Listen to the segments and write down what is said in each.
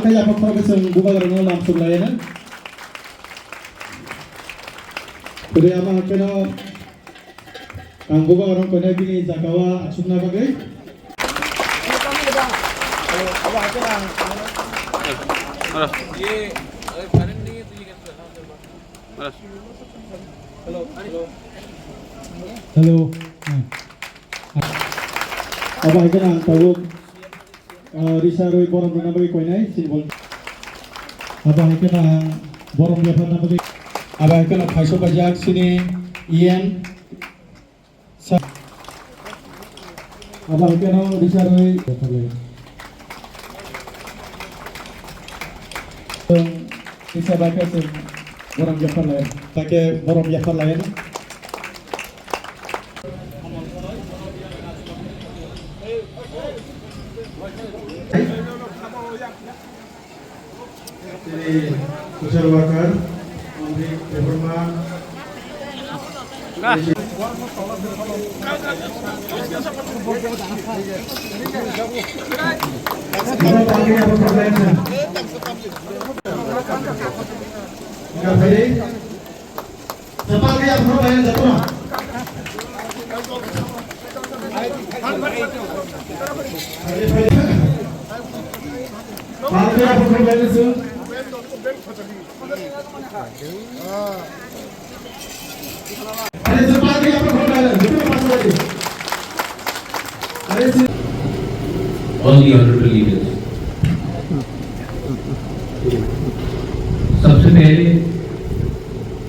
Kaya pagpapasang bumagarang ng langsung layanan. Pwede amang kena ang bumagarang ko na bini Zakawa at sumna bagay. Hello. Abang kena ang tawag. Risaroy borong na bagay ko na sinbol. Abang kena borong lepas na bagay. Abang kena paiso bajak sini Ian. Abang kena risaroy. Bisa baca sih borong Jafar lain. Pakai borong Jafar lain. Social worker, public reformer. All the honorable leaders. सबसे पहले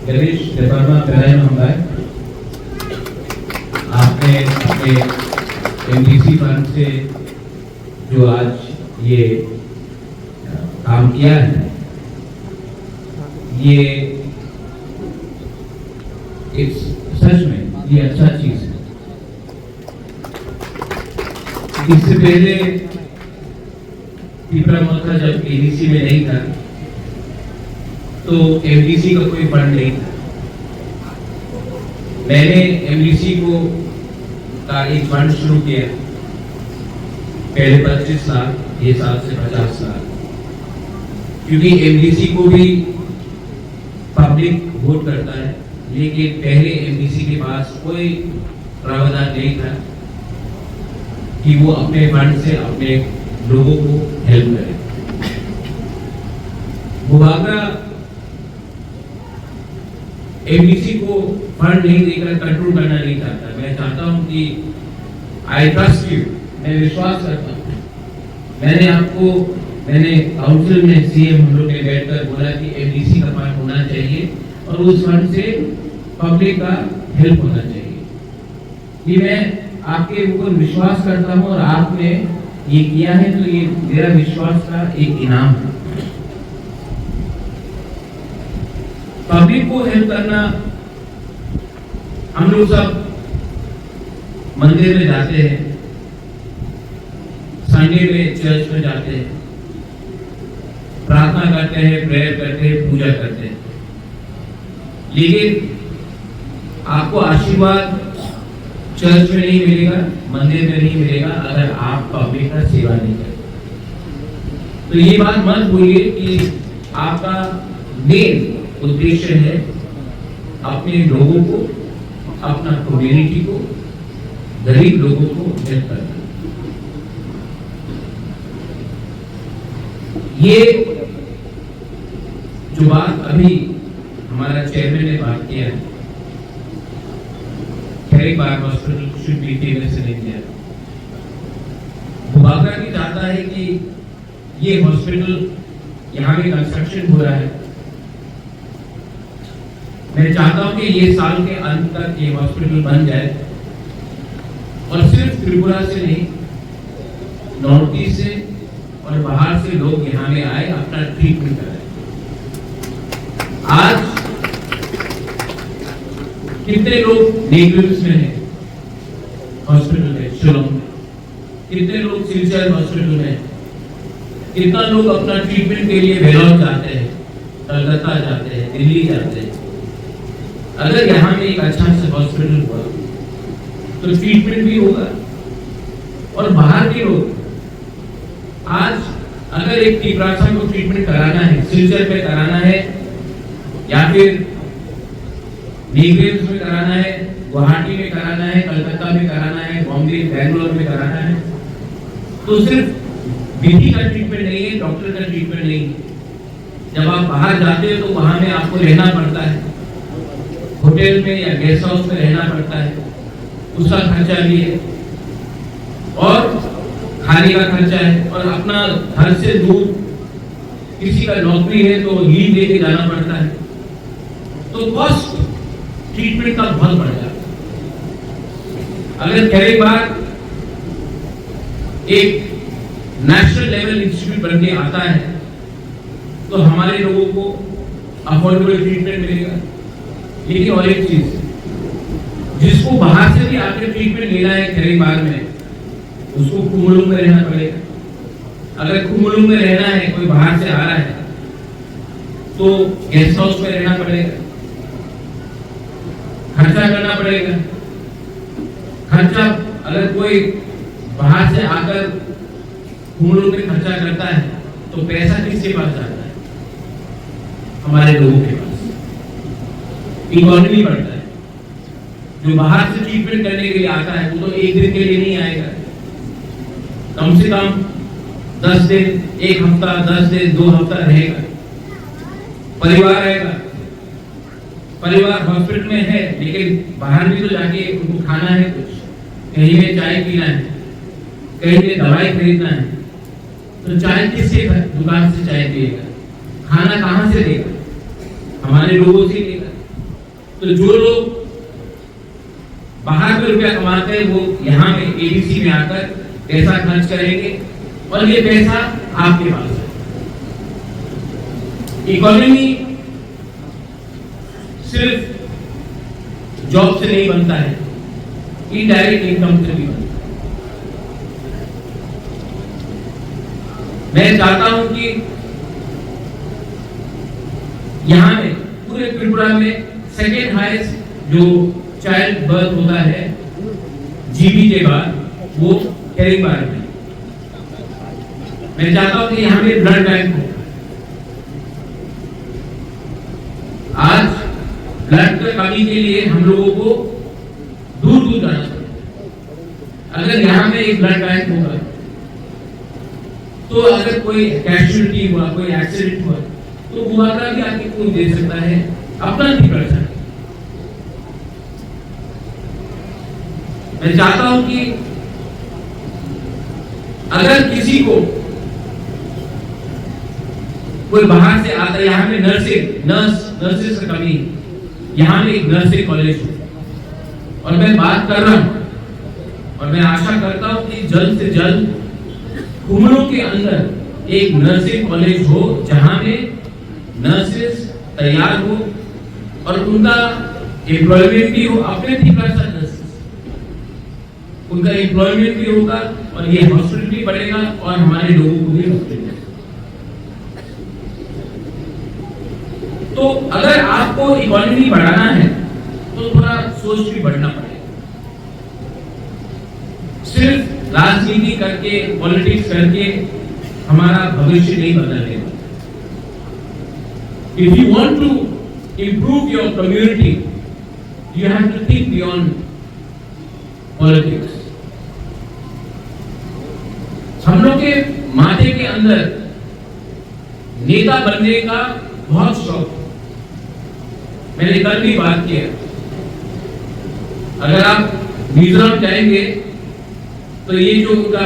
गणेश देवर्मा विधायक महोदय, आपने अपने MDC fund से जो आज ये काम किया है, ये इस सच में ये अच्छा चीज है। इससे पहले पिपरा मोर्चा जब एडीसी में नहीं था तो एमडीसी का कोई फंड नहीं था। मैंने एमडीसी को का एक फंड शुरू किया पहले 25 साल, ये साल से 50 साल, क्योंकि एमडीसी को भी पब्लिक वोट करता है, लेकिन पहले एमडीसी के पास कोई प्रावधान नहीं था कि वो अपने फंड से अपने लोगों को हेल्प करे। मुबागा एमडीसी को फंड नहीं देकर कंट्रोल करना नहीं चाहता। मैं चाहता हूं कि आई ट्रस्ट यू, मैं विश्वास करता हूं। मैंने काउंसिल में सीएम हम लोग ने बैठकर बोला कि एमडीसी का फंड होना चाहिए और उस फंड से पब्लिक का हेल्प होना चाहिए। ये मैं आपके ऊपर विश्वास करता हूं और आपने ये किया है, तो ये मेरा विश्वास का एक इनाम है। पब्लिक को हेल्प करना, हम लोग सब मंदिर में जाते हैं, संडे में चर्च में जाते हैं, प्रार्थना करते हैं, प्रेयर करते हैं, पूजा करते हैं, लेकिन आपको आशीर्वाद चर्च में नहीं मिलेगा, मंदिर में नहीं मिलेगा, अगर आप पब्लिक का सेवा नहीं करें। तो ये बात मत भूलिए कि आपका मेन उद्देश्य है अपने लोगों को, अपना कम्युनिटी को, गरीब लोगों को हेल्प करना। ये जो बात अभी हमारा चेयरमैन ने बात किया है, Khairi Bagh hospital should be famous in India. बागरा भी चाहता है कि ये हॉस्पिटल यहाँ में कंस्ट्रक्शन हो रहा है। मैं चाहता हूं कि ये साल के अंत तक ये हॉस्पिटल बन जाए और सिर्फ त्रिपुरा से नहीं, नॉर्थ ईस्ट से और बाहर से लोग यहाँ में आए, अपना ट्रीटमेंट कराए। आज कितने लोग नेगलेक्ट में हैं हॉस्पिटल में, शिलोंग में, कितने लोग सिलचर हॉस्पिटल में हैं, कितना लोग अपना ट्रीटमेंट के लिए बेंगलोर जाते हैं, कलकत्ता जाते हैं, दिल्ली जाते हैं। अगर यहाँ में एक अच्छा सा हॉस्पिटल हुआ तो ट्रीटमेंट भी होगा और बाहर के लोग आज अगर एक तीव्रता को ट्रीटमेंट कराना है, सिलचर पे कराना है या फिर नीग्रेव्स में कराना है, गुवाहाटी में कराना है, कलकत्ता में कराना है, बॉम्बे, बेंगलोर में कराना है, तो सिर्फ विधि का ट्रीटमेंट नहीं है, डॉक्टर का ट्रीटमेंट नहीं है। जब आप बाहर जाते हो तो वहां में आपको रहना पड़ता है, होटल में या गेस्ट हाउस में रहना पड़ता है, उसका खर्चा भी है और खाने का खर्चा है, और अपना घर से दूर किसी का नौकरी है तो लीव लेके जाना पड़ता है, तो कॉस्ट ट्रीटमेंट का बहुत बढ़ जाता है। अगर खैरी बाग एक नेशनल लेवल इंस्टीट्यूट बन के आता है तो हमारे लोगों को अफोर्डेबल ट्रीटमेंट मिलेगा। लेकिन और एक चीज, जिसको बाहर से भी आकर ट्रीटमेंट लेना है खैरी बाग में, उसको कुमुलुंग में रहना पड़ेगा। अगर कुमुलुंग में रहना है, कोई बाहर से आ रहा है तो गेस्ट हाउस में रहना पड़ेगा, खर्चा करना पड़ेगा। खर्चा अगर कोई बाहर से आकर कुमुलुंग में खर्चा करता है तो पैसा किसके पास जाता है? हमारे लोगों के पास। इकोनॉमी बढ़ता है। जो बाहर से ट्रीटमेंट करने के लिए आता है वो तो एक दिन के लिए नहीं आएगा, कम से कम 10 दिन, 1 हफ्ता, 10 दिन, 2 हफ्ता रहेगा, परिवार रहेगा। परिवार हॉस्पिटल में है लेकिन बाहर भी तो जाके उनको खाना है, कुछ कहीं में चाय पीना है, कहीं में दवाई खरीदना है, तो चाय किसके दुकान से चाय पिएगा? खाना कहां से देगा? हमारे लोगों से देगा। तो जो लोग बाहर में रुपया कमाते हैं वो यहाँ में एबीसी में आकर पैसा खर्च करेंगे और ये पैसा आपके पास है। इकोनॉमी सिर्फ जॉब से नहीं बनता है, इनडायरेक्ट इनकम से भी बनता है। मैं चाहता हूं कि यहां में पूरे त्रिपुरा में सेकेंड हाईएस्ट जो चाइल्ड बर्थ होता है जीबी के बाद, वो खैरी बाग में। मैं चाहता हूं कि यहां में ब्लड बैंक हो। आज ब्लड की कमी के लिए हम लोगों को दूर दूर जाना पड़ता है। अगर यहाँ में एक ब्लड बैंक होगा तो अगर कोई कैजुअलिटी हुआ, कोई एक्सीडेंट हुआ तो मुआवजा भी आके कोई दे सकता है, अपना भी कर सकता है। मैं चाहता हूं कि अगर किसी को कोई बाहर से आता है, यहाँ में नर्सेस की कमी, यहाँ में एक नर्सिंग कॉलेज हो, और मैं बात कर रहा हूं और मैं आशा करता हूं कि जल्द से जल्द कुमुलुंग के अंदर एक नर्सिंग कॉलेज हो जहां में नर्सेस तैयार हो और उनका एम्प्लॉयमेंट भी हो, अपने नर्सेस, उनका एम्प्लॉयमेंट भी होगा और ये हॉस्पिटल भी बढ़ेगा और हमारे लोगों को भी हॉस्पिटल। तो तो अगर आपको इकोनॉमी बढ़ाना है तो थोड़ा सोच भी बढ़ना पड़ेगा। सिर्फ राजनीति करके, पॉलिटिक्स करके हमारा भविष्य नहीं बदलने वाला। If you want to improve your community, you have to think beyond politics. हम लोग के माथे के अंदर नेता बनने का बहुत शौक है। मैंने कल भी बात किया, अगर आप मिजोरम जाएंगे तो ये जो उनका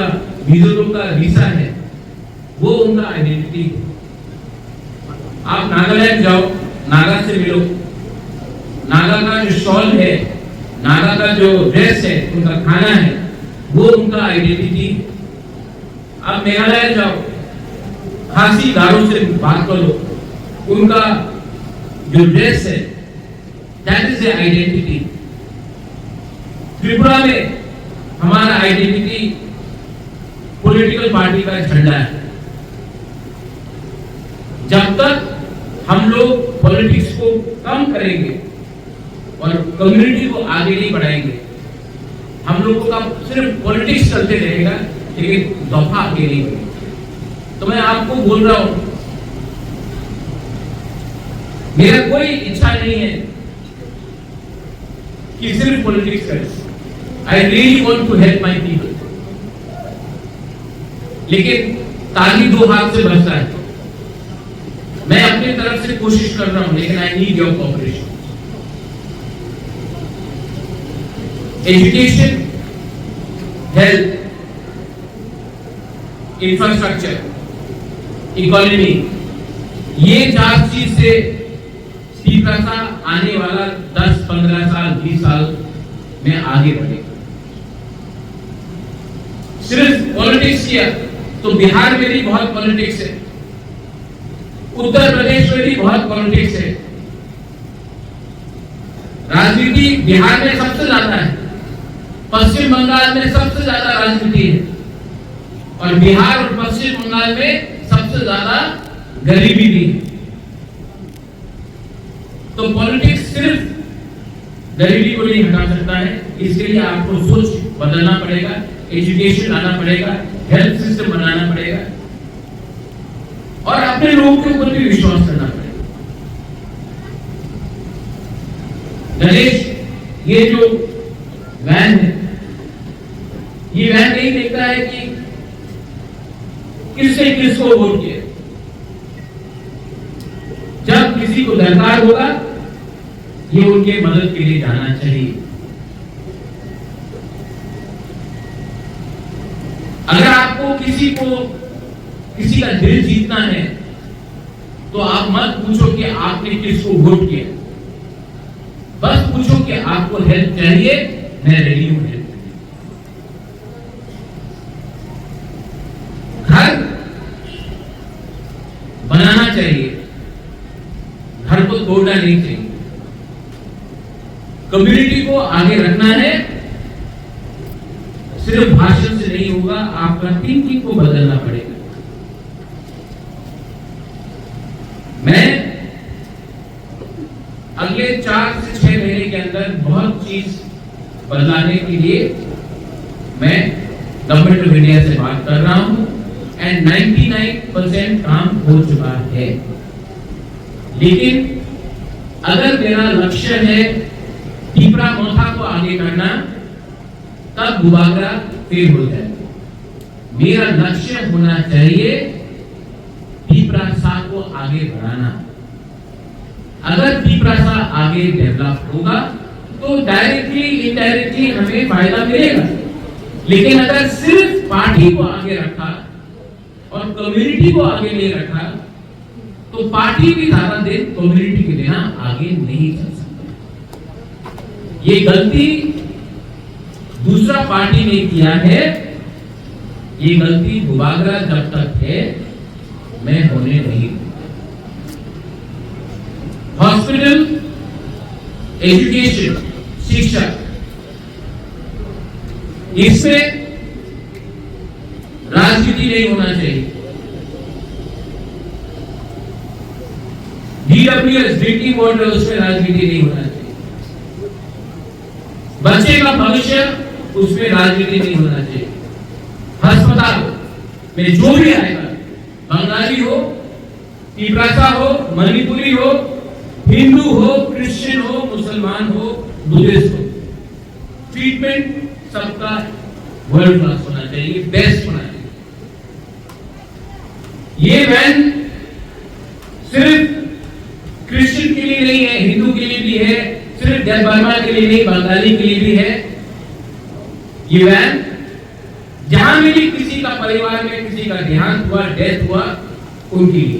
मिजोरम का वीसा है वो उनका आइडेंटिटी है। आप नागालैंड जाओ, नागा से मिलो, नागा का जो शॉल है, नागा का जो ड्रेस है, उनका खाना है, वो उनका आइडेंटिटी। आप मेघालय जाओ, खासी गारों से बात करो, उनका जो ड्रेस है that is a identity. Tripura में हमारा आइडेंटिटी पॉलिटिकल पार्टी का झंडा है। जब तक हम लोग पॉलिटिक्स को कम करेंगे और कम्युनिटी को आगे नहीं बढ़ाएंगे, हम लोगों का सिर्फ पॉलिटिक्स चलते रहेगा लेकिन दफा आगे नहीं बढ़ेगी। तो मैं आपको बोल रहा हूं, मेरा कोई इच्छा नहीं है कि सिर्फ पॉलिटिक्स करें। I really want to help my people, लेकिन ताली दो हाथ से बचता है। मैं अपनी तरफ से कोशिश कर रहा हूं, लेकिन I need your cooperation. Education, health, infrastructure, economy, ये 4 चीज से तीव्रता आने वाला 10, 15 साल, 20 साल में आगे बढ़ेगा। सिर्फ पॉलिटिक्स किया तो बिहार में भी बहुत पॉलिटिक्स है, उत्तर प्रदेश में भी बहुत पॉलिटिक्स है। राजनीति बिहार में सबसे ज्यादा है, पश्चिम बंगाल में सबसे ज्यादा राजनीति है, और बिहार और पश्चिम बंगाल में सबसे ज्यादा गरीबी भी है। तो पॉलिटिक्स सिर्फ गरीबी को नहीं हटा सकता है, इसके लिए आपको सोच बदलना पड़ेगा, एजुकेशन लाना पड़ेगा, हेल्थ सिस्टम बनाना पड़ेगा और अपने लोगों के ऊपर भी विश्वास करना पड़ेगा। गणेश, ये जो वैन है, ये वैन नहीं देखता है कि किसने किसको वोट किया। जब किसी को दरकार होगा ये उनके मदद के लिए जाना चाहिए। अगर आपको किसी का दिल जीतना है तो आप मत पूछो कि आपने किसको वोट किया, बस पूछो कि आपको हेल्प चाहिए, मैं रेडी हूं हेल्प। घर बनाना चाहिए, घर को तोड़ना नहीं चाहिए। कम्युनिटी को आगे रखना है, सिर्फ भाषण से नहीं होगा, आपका थिंकिंग को बदलना पड़ेगा। मैं अगले 4 से 6 महीने के अंदर बहुत चीज बदलाने के लिए मैं गवर्नमेंट ऑफ इंडिया से बात कर रहा हूं एंड 99% काम हो चुका है। लेकिन अगर मेरा लक्ष्य है टीपरा मोथा को आगे करना, तब गुबागरा फेल हो जाएगा। मेरा लक्ष्य होना चाहिए टीपरासा को आगे बढ़ाना। अगर टीपरासा आगे डेवलप होगा तो डायरेक्टली इनडायरेक्टली हमें फायदा मिलेगा। लेकिन अगर सिर्फ पार्टी को आगे रखा और कम्युनिटी को आगे नहीं रखा तो पार्टी भी ज्यादा देर कम्युनिटी के बिना आगे नहीं चल सकता। ये गलती दूसरा पार्टी ने किया है, ये गलती गुबागरा जब तक है मैं होने नहीं दूंगा। हॉस्पिटल, एजुकेशन, शिक्षा, इसमें राजनीति नहीं होना चाहिए। EWS ड्रिंकिंग वाटर उसमें राजनीति नहीं होना चाहिए। बच्चे का भविष्य उसमें राजनीति नहीं होना चाहिए। अस्पताल में जो भी आएगा, बंगाली हो, तिब्रासा हो, मणिपुरी हो, हिंदू हो, क्रिश्चियन हो, मुसलमान हो, बुद्धिस्ट हो, ट्रीटमेंट सबका वर्ल्ड क्लास होना चाहिए, बेस्ट होना चाहिए। ये वैन सिर्फ क्रिश्चियन के लिए नहीं है, हिंदू के लिए भी है, सिर्फ जय वर्मा के लिए नहीं, बंगाली के लिए भी है। ये वैन जहां में भी किसी का परिवार में किसी का देहांत हुआ, डेथ हुआ, उनके लिए।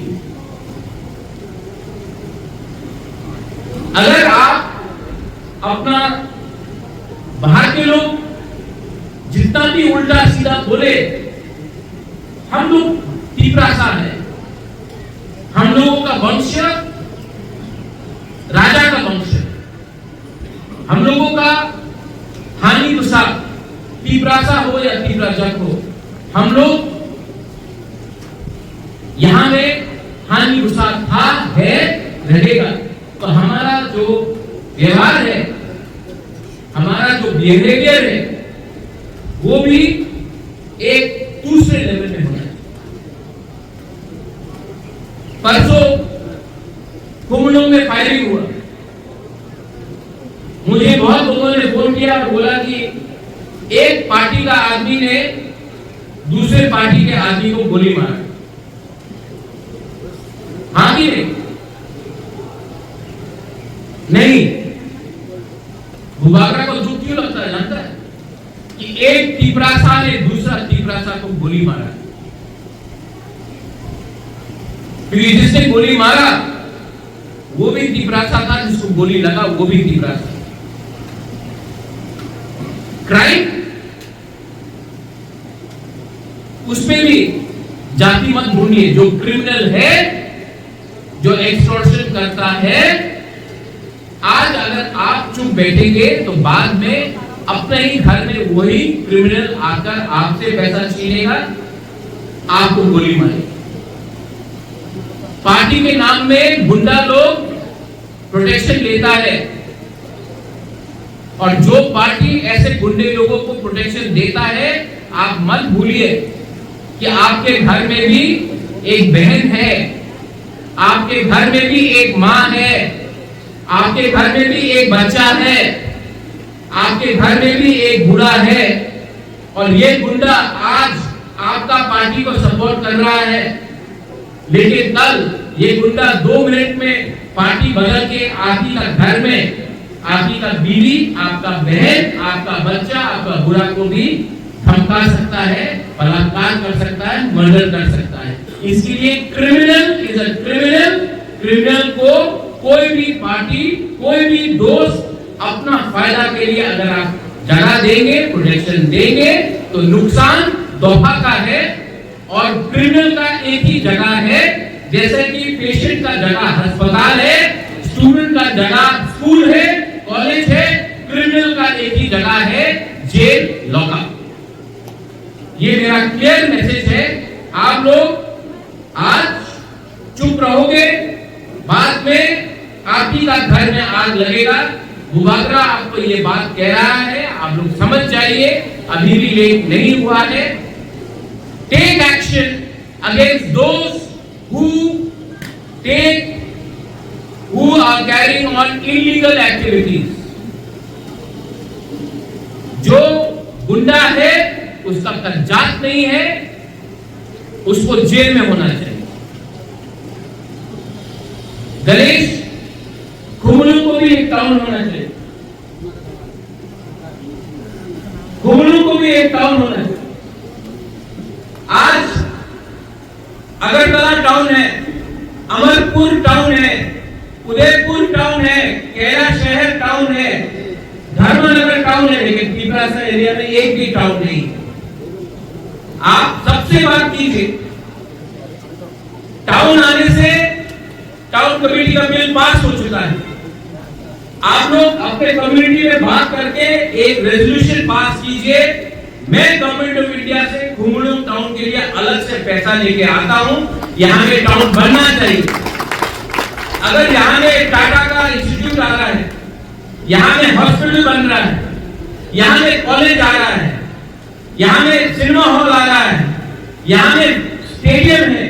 अगर आप अपना बाहर के लोग जितना भी उल्टा सीधा बोले, हम लोग तिब्रासा है, हम लोगों का वंश राजा का वंश है, हम लोगों का हानि गुस्सा तिब्रासा हो या तिब्राजक हो, हम लोग यहां में हानि गुस्सा था, है, रहेगा। तो हमारा जो व्यवहार है, हमारा जो बिहेवियर है, वो भी एक दूसरे लेवल में होना है। परसों कुमलों में फायरिंग हुआ, मुझे बहुत लोगों ने फोन किया और बोला कि एक पार्टी का आदमी ने दूसरे पार्टी के आदमी को गोली मारा। हाँ कि नहीं? भूभागरा को दुख क्यों लगता है जानता है? कि एक तिब्रासा ने दूसरा तिब्रासा को गोली मारा, क्योंकि जिसने गोली मारा वो भी तिब्रासा था, जिसको गोली लगा वो भी तिब्रासा। क्राइम उसमें भी जाति मत ढूंढिए। जो क्रिमिनल है, जो एक्सटॉर्शन करता है, आज अगर आप चुप बैठेंगे तो बाद में अपने ही घर में वही क्रिमिनल आकर आपसे पैसा छीनेगा, आपको गोली मारेगा। पार्टी के नाम में गुंडा लोग प्रोटेक्शन लेता है, और जो पार्टी ऐसे गुंडे लोगों को प्रोटेक्शन देता है, आप मत भूलिए कि आपके घर में भी एक बहन है, आपके घर में भी एक मां है, आपके घर में भी एक बच्चा है, आपके घर में भी एक बूढ़ा है। और ये गुंडा आज आपका पार्टी को सपोर्ट कर रहा है, लेकिन कल ये गुंडा 2 मिनट में पार्टी बदल के आपकी का घर में आपकी का बीवी, आपका बहन, आपका बच्चा, आपका बूढ़ा को भी धमका सकता है, बलात्कार कर सकता है, मर्डर कर सकता है। इसके लिए criminal is a criminal. Criminal को कोई भी पार्टी, कोई भी दोस्त अपना फायदा के लिए अगर आप जगह देंगे, प्रोटेक्शन देंगे, तो नुकसान दोहा का है। और क्रिमिनल का एक ही जगह है, जैसे कि पेशेंट का जगह अस्पताल है, स्टूडेंट का जगह स्कूल है, कॉलेज है, क्रिमिनल का एक ही जगह है, जेल, लॉकअप। ये मेरा क्लियर मैसेज है। आप लोग आज चुप रहोगे, बाद में आपकी का घर में आग लगेगा। भूभागरा आपको ये बात कह रहा है, आप लोग समझ जाइए, अभी भी लेट नहीं हुआ है। Take action against those who are carrying on illegal activities। जो गुंडा है उसका जात नहीं है, उसको जेल में होना चाहिए। गणेश खुमलू को भी एक टाउन होना चाहिए, खुमलू को भी एक टाउन होना चाहिए। आज अगरतला टाउन है, अमरपुर टाउन है, उदयपुर टाउन है, कैला शहर टाउन है, धर्मनगर टाउन है, लेकिन तिब्रासा एरिया में एक भी टाउन नहीं। आप सबसे बात कीजिए। टाउन आने से टाउन कमेटी का बिल पास हो चुका है। आप लोग अपने कम्युनिटी में बात करके एक रेजोल्यूशन पास कीजिए। मैं गवर्नमेंट ऑफ इंडिया से खुमलू टाउन के लिए अलग से पैसा लेके आता हूं, यहां पे टाउन बनना चाहिए। अगर यहाँ में टाटा का इंस्टीट्यूट आ रहा है, यहाँ में हॉस्पिटल बन रहा है, यहाँ में कॉलेज आ रहा है, यहाँ में सिनेमा हॉल आ रहा है, यहाँ में स्टेडियम है,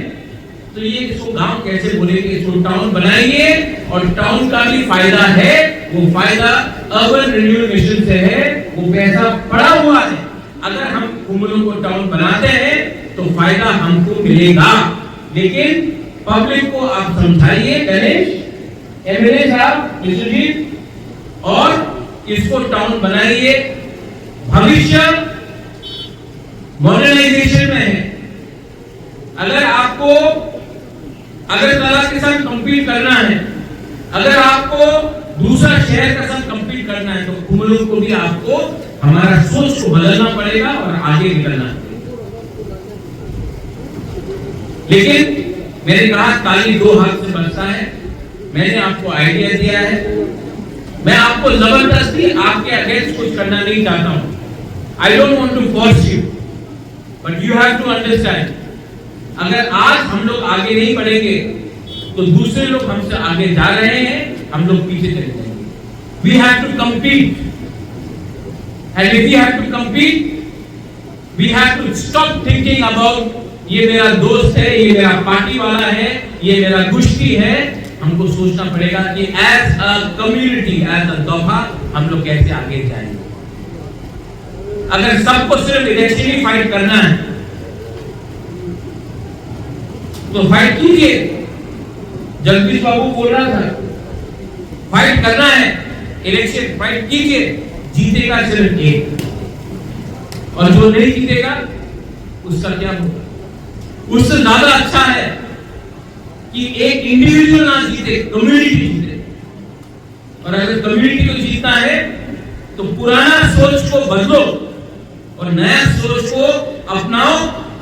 तो ये इसको गांव कैसे बोलेंगे? इसको टाउन बनाएंगे और टाउन का भी फायदा है, वो फायदा अर्बन रिन्यूअल मिशन से है, वो पैसा पड़ा हुआ है। अगर हम कुमलों को टाउन बनाते हैं तो फायदा हमको मिलेगा, लेकिन पब्लिक को आप समझाइए गणेश, एमएलए साहब, विश्वजीत, और इसको टाउन बनाइए। भविष्य मॉडर्नाइजेशन में है। अगर आपको अगरतला के साथ कंपीट करना है, अगर आपको दूसरा शहर के साथ कंपीट करना है, तो कुमलों को भी आपको हमारा सोच को बदलना पड़ेगा और आगे निकलना पड़ेगा। लेकिन मैंने कहा ताली दो हाथ से बजता है। मैंने आपको आइडिया दिया है, मैं आपको जबरदस्ती आपके अगेंस्ट कुछ करना नहीं चाहता हूं। I don't want to force you, but you have to understand, अगर आज हम लोग आगे नहीं बढ़ेंगे तो दूसरे लोग हमसे आगे जा रहे हैं, हम लोग पीछे चले जाएंगे। We have to compete, and if we have to compete, we have to stop thinking about ये मेरा दोस्त है, ये मेरा पार्टी वाला है, ये मेरा कुश्ती है। हमको सोचना पड़ेगा कि as a community, as a दोहा, हम लोग कैसे आगे जाएंगे। अगर सबको सिर्फ इलेक्शन ही फाइट करना है तो फाइट कीजिए। जगदीश बाबू बोल रहा था, फाइट करना है, इलेक्शन फाइट कीजिए, जीतेगा सिर्फ एक, और जो नहीं जीतेगा उसका क्या होगा? उससे ज्यादा अच्छा है कि एक इंडिविजुअल ना जीते, कम्युनिटी जीते। और अगर कम्युनिटी को जीतना है तो पुराना सोच को बदलो और नया सोच को अपनाओ,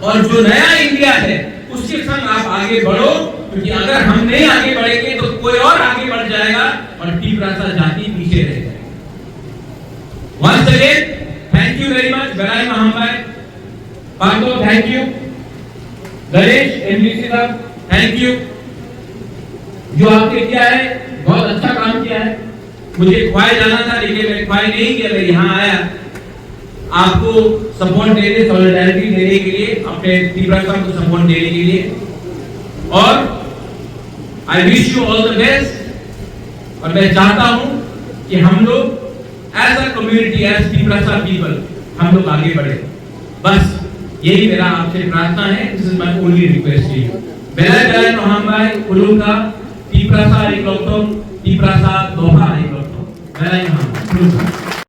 और जो नया इंडिया है उसके संग आप आगे बढ़ो, क्योंकि अगर हम नहीं आगे बढ़ेंगे तो कोई और आगे बढ़ जाएगा और टीपरासा जाति पीछे रह जाएगी। Once again thank you very much गराई महामाय पांडो, थैंक यू गणेश, एमडीसी साहब, थैंक यू। जो आपने किया है बहुत अच्छा काम किया है। मुझे ख्वाई जाना था लेकिन मैं ख्वाई नहीं किया, मैं यहाँ आया आपको सपोर्ट देने, सॉलिडारिटी देने के लिए, अपने तीव्रता को सपोर्ट देने के लिए, और I wish you all the best. और मैं चाहता हूं कि हम लोग एज अ कम्युनिटी, एज तीव्रता पीपल, हम लोग आगे बढ़े। बस यही मेरा आपसे प्रार्थना है। This is my only request to you. बेला बेला महामाय कुलुंगा तीव्रता एक लोकतम, तीव्रता दोहा एक लोकतम, बेला महामाय कुलुंगा।